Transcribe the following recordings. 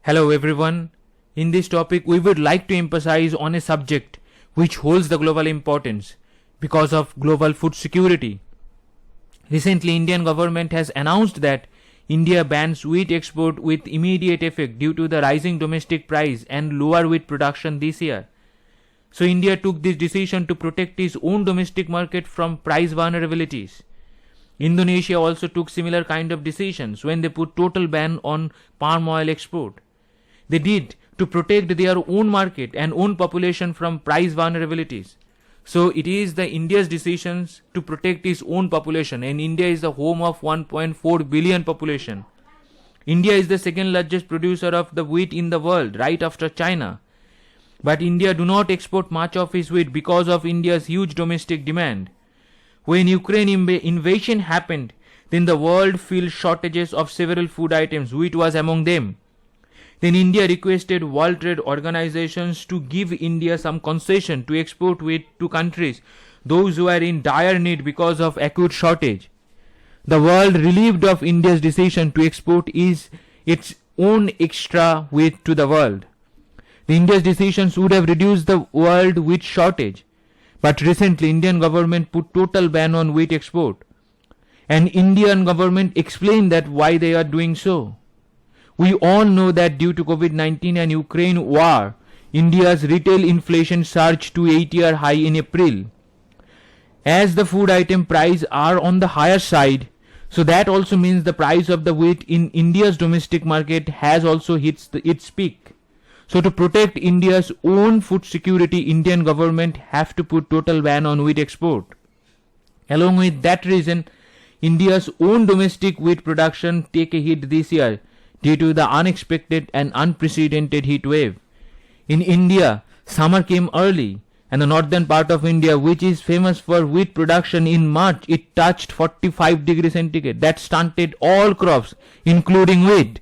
Hello everyone. In this topic we would like to emphasize on a subject which holds the global importance because of global food security. Recently Indian government has announced that India bans wheat export with immediate effect due to the rising domestic price and lower wheat production this year. So India took this decision to protect its own domestic market from price vulnerabilities. Indonesia also took similar kind of decisions when they put total ban on palm oil export. They did to protect their own market and own population from price vulnerabilities. So it is the India's decisions to protect its own population, and India is the home of 1.4 billion population. India is the second largest producer of the wheat in the world, right after China. But India do not export much of its wheat because of India's huge domestic demand. When Ukraine invasion happened, then the world felt shortages of several food items, wheat was among them. Then India requested World Trade Organizations to give India some concession to export wheat to countries, those who are in dire need because of acute shortage. The world relieved of India's decision to export its own extra wheat to the world. The India's decisions would have reduced the world wheat shortage. But recently Indian government put total ban on wheat export. And Indian government explained that why they are doing so. We all know that due to COVID-19 and Ukraine war, India's retail inflation surged to 8-year high in April. As the food item price are on the higher side, so that also means the price of the wheat in India's domestic market has also hit its peak. So to protect India's own food security, Indian government have to put total ban on wheat export. Along with that reason, India's own domestic wheat production take a hit this year due to the unexpected and unprecedented heat wave. In India, summer came early, and the northern part of India, which is famous for wheat production, in March it touched 45 degrees centigrade. That stunted all crops, including wheat.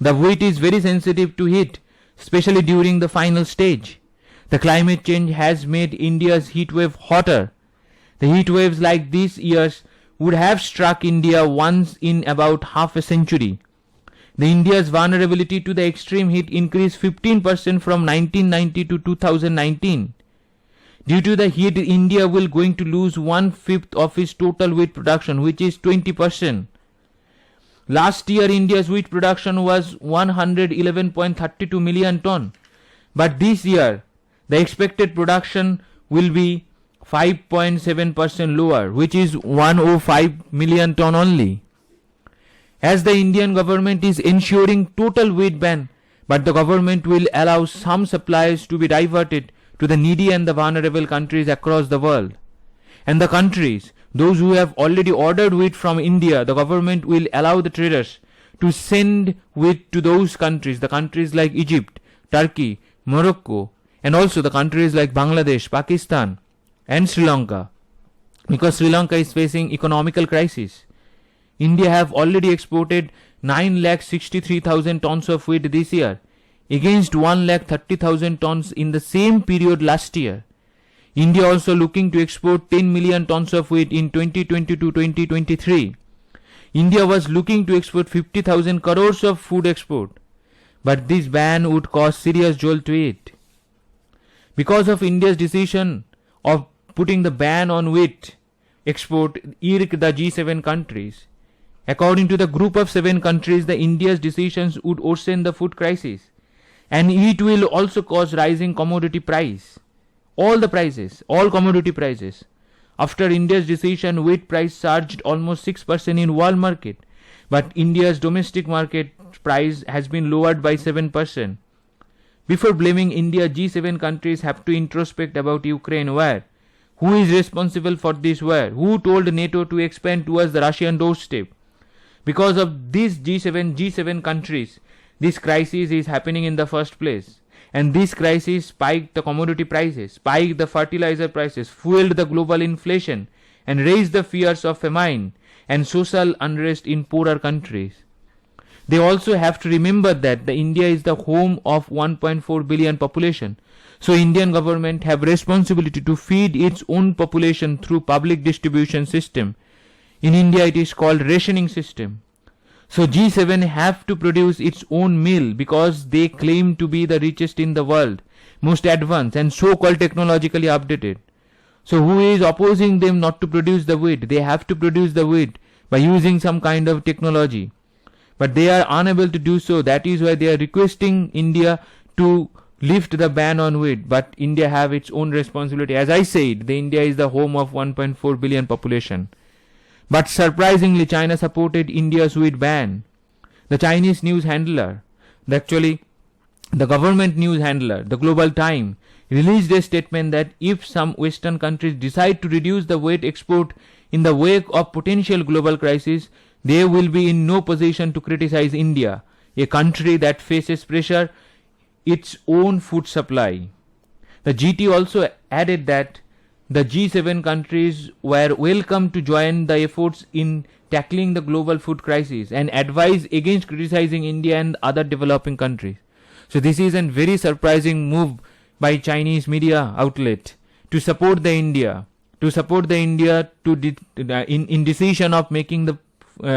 The wheat is very sensitive to heat, especially during the final stage. The climate change has made India's heat wave hotter. The heat waves like these years would have struck India once in about half a century. The India's vulnerability to the extreme heat increased 15% from 1990 to 2019. Due to the heat, India will going to lose 1/5 of its total wheat production, which is 20%. Last year, India's wheat production was 111.32 million ton. But this year, the expected production will be 5.7% lower, which is 105 million ton only. As the Indian government is ensuring total wheat ban, but the government will allow some supplies to be diverted to the needy and the vulnerable countries across the world. And the countries, those who have already ordered wheat from India, the government will allow the traders to send wheat to those countries, the countries like Egypt, Turkey, Morocco, and also the countries like Bangladesh, Pakistan, and Sri Lanka, because Sri Lanka is facing economical crisis. India have already exported 9,63,000 tons of wheat this year, against 1,30,000 tons in the same period last year. India also looking to export 10 million tons of wheat in 2020-2023. India was looking to export 50,000 crores of food export, but this ban would cause serious jolt to it. Because of India's decision of putting the ban on wheat export irked the G7 countries. According to the group of 7 countries, the India's decisions would worsen the food crisis, and it will also cause rising commodity price. All commodity prices. After India's decision, wheat price surged almost 6% in world market, but India's domestic market price has been lowered by 7%. Before blaming India, G7 countries have to introspect about Ukraine war. Who is responsible for this war? Who told NATO to expand towards the Russian doorstep? Because of these G7 countries, this crisis is happening in the first place. And this crisis spiked the commodity prices, spiked the fertilizer prices, fueled the global inflation, and raised the fears of famine and social unrest in poorer countries. They also have to remember that India is the home of 1.4 billion population. So Indian government have responsibility to feed its own population through public distribution system. In India it is called rationing system. So G7 have to produce its own meal because they claim to be the richest in the world, most advanced and so-called technologically updated. So who is opposing them not to produce the wheat? They have to produce the wheat by using some kind of technology. But they are unable to do so. That is why they are requesting India to lift the ban on wheat. But India have its own responsibility. As I said, India is the home of 1.4 billion population. But surprisingly, China supported India's wheat ban. The Chinese news handler, the government news handler, the Global Time, released a statement that if some Western countries decide to reduce the wheat export in the wake of potential global crisis, they will be in no position to criticize India, a country that faces pressure its own food supply. The GT also added that the G7 countries were welcome to join the efforts in tackling the global food crisis and advised against criticizing India and other developing countries. So this is a very surprising move by Chinese media outlet to support the India, in decision of making the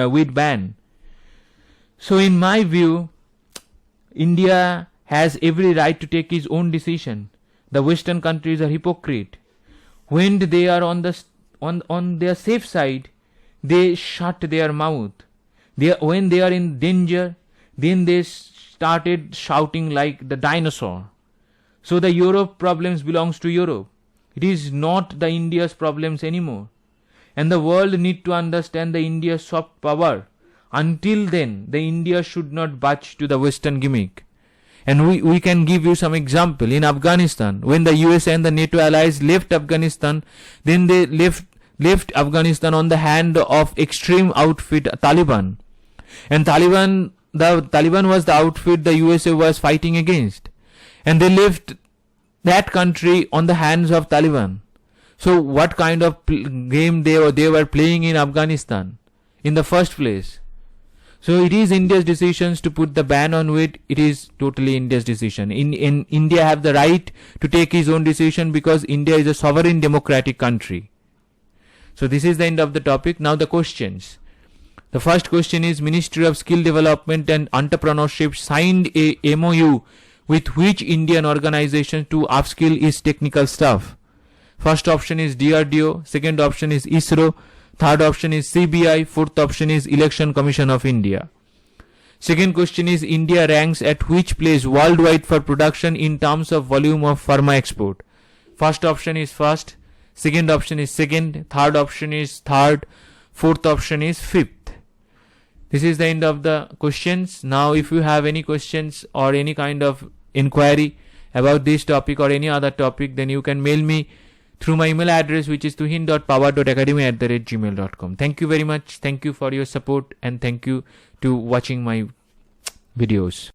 wheat ban. So in my view, India has every right to take its own decision. The Western countries are hypocrite. When they are on their safe side, they shut their mouth. When they are in danger, then they started shouting like the dinosaur. So the Europe problems belongs to Europe. It is not the India's problems anymore. And the world need to understand the India's soft power. Until then, the India should not budge to the Western gimmick. And we can give you some example. In Afghanistan, when the US and the NATO allies left Afghanistan, then they left Afghanistan on the hand of extreme outfit Taliban. And the Taliban was the outfit the USA was fighting against. And they left that country on the hands of Taliban. So what kind of game they were playing in Afghanistan in the first place? So it is India's decisions to put the ban on wheat. It is totally India's decision. In India have the right to take its own decision because India is a sovereign democratic country. So this is the end of the topic. Now the questions. The first question is, Ministry of Skill Development and Entrepreneurship signed a MOU with which Indian organization to upskill its technical staff? First option is DRDO, second option is ISRO, third option is CBI, fourth option is Election Commission of India. Second question is, India ranks at which place worldwide for production in terms of volume of pharma export? First option is first, second option is second, third option is third, fourth option is fifth. This is the end of the questions. Now if you have any questions or any kind of inquiry about this topic or any other topic, then you can mail me through my email address, which is tuhin.power.academy@gmail.com. Thank you very much. Thank you for your support and thank you to watching my videos.